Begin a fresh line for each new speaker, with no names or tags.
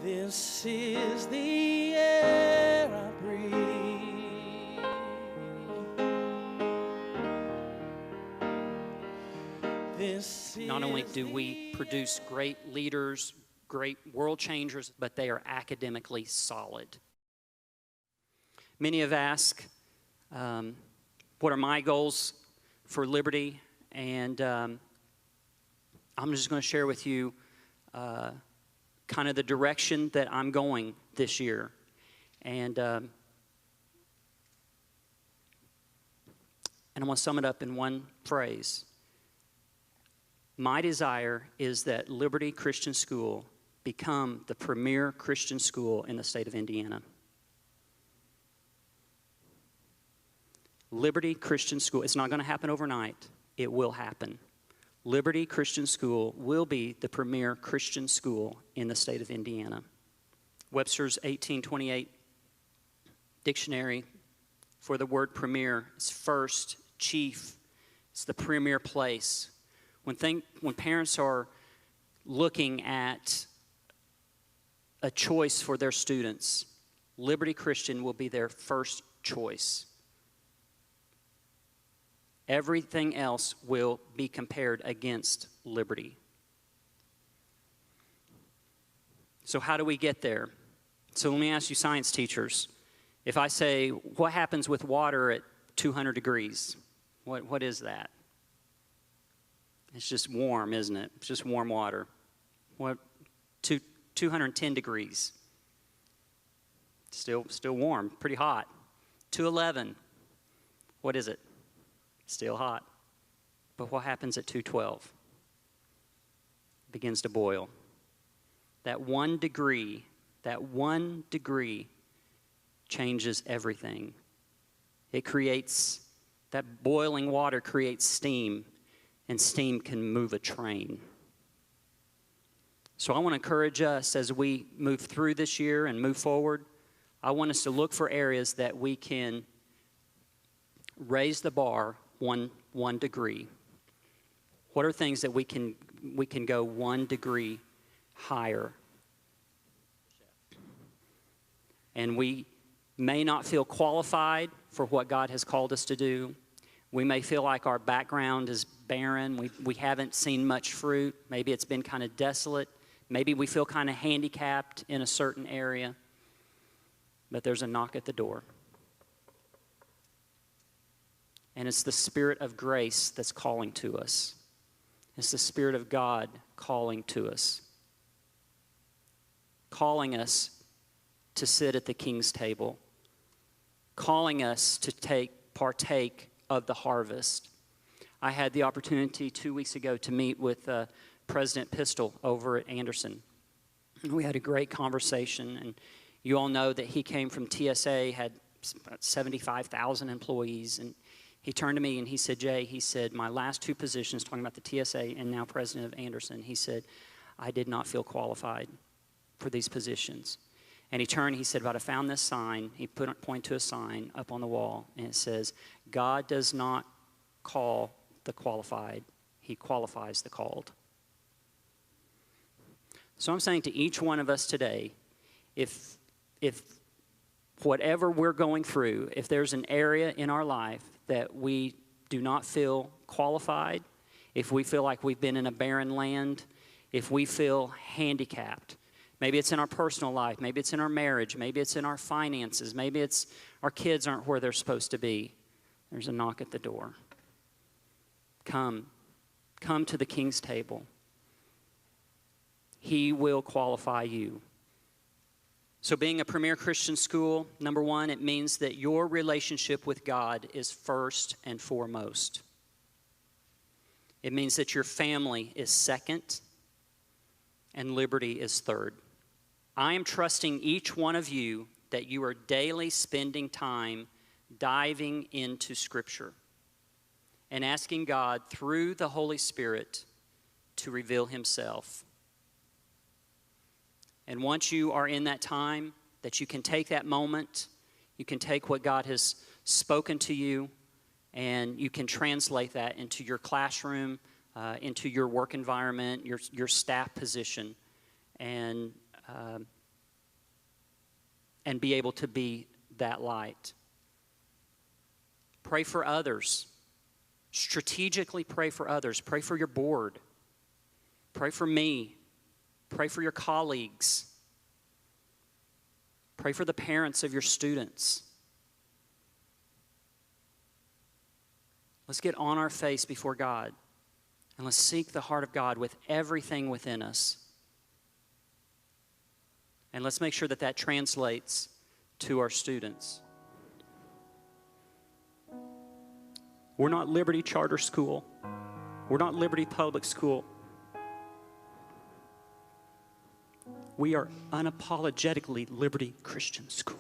This is the air I breathe.
Not only do we produce great leaders, great world changers, but they are academically solid. Many have asked, what are my goals for Liberty? And I'm just going to share with you kind of the direction that I'm going this year. And I want to sum it up in one phrase. My desire is that Liberty Christian School become the premier Christian school in the state of Indiana. Liberty Christian School, it's not going to happen overnight. It will happen. Liberty Christian School will be the premier Christian school in the state of Indiana. Webster's 1828 dictionary for the word premier is first, chief. It's the premier place. When parents are looking at a choice for their students, Liberty Christian will be their first choice. Everything else will be compared against Liberty. So how do we get there? So let me ask you science teachers. If I say, what happens with water at 200 degrees? What is that? It's just warm, isn't it? It's just warm water. What? 210 degrees. Still warm, pretty hot. 211. What is it? Still hot. But what happens at 212? It begins to boil. That 1 degree changes everything. It creates, that boiling water creates steam, and steam can move a train. So I want to encourage us as we move through this year and move forward. I want us to look for areas that we can raise the bar one degree. What are things that we can go 1 degree higher? And we may not feel qualified for what God has called us to do. We may feel like our background is barren. We haven't seen much fruit. Maybe it's been kind of desolate. Maybe we feel kind of handicapped in a certain area. But there's a knock at the door. And it's the Spirit of grace that's calling to us. It's the Spirit of God calling to us. Calling us to sit at the King's table. Calling us to partake of the harvest. I had the opportunity 2 weeks ago to meet with President Pistol over at Anderson. We had a great conversation, and you all know that he came from TSA, had about 75,000 employees, and he turned to me and he said, Jay, he said, my last 2 positions, talking about the TSA and now president of Anderson, he said, I did not feel qualified for these positions. And he turned, he said, but I found this sign. He point to a sign up on the wall, and it says, God does not call the qualified, he qualifies the called. So I'm saying to each one of us today, if whatever we're going through, if there's an area in our life that we do not feel qualified, if we feel like we've been in a barren land, if we feel handicapped, maybe it's in our personal life, maybe it's in our marriage, maybe it's in our finances, maybe it's our kids aren't where they're supposed to be, there's a knock at the door. Come to the King's table. He will qualify you. So being a premier Christian school, number one, it means that your relationship with God is first and foremost. It means that your family is second and liberty is third. I am trusting each one of you that you are daily spending time diving into Scripture and asking God through the Holy Spirit to reveal Himself. And once you are in that time, that you can take that moment, you can take what God has spoken to you, and you can translate that into your classroom, into your work environment, your staff position, and and be able to be that light. Pray for others. Strategically pray for others. Pray for your board. Pray for me. Pray for your colleagues. Pray for the parents of your students. Let's get on our face before God, and let's seek the heart of God with everything within us. And let's make sure that that translates to our students. We're not Liberty Charter School. We're not Liberty Public School. We are unapologetically Liberty Christian School.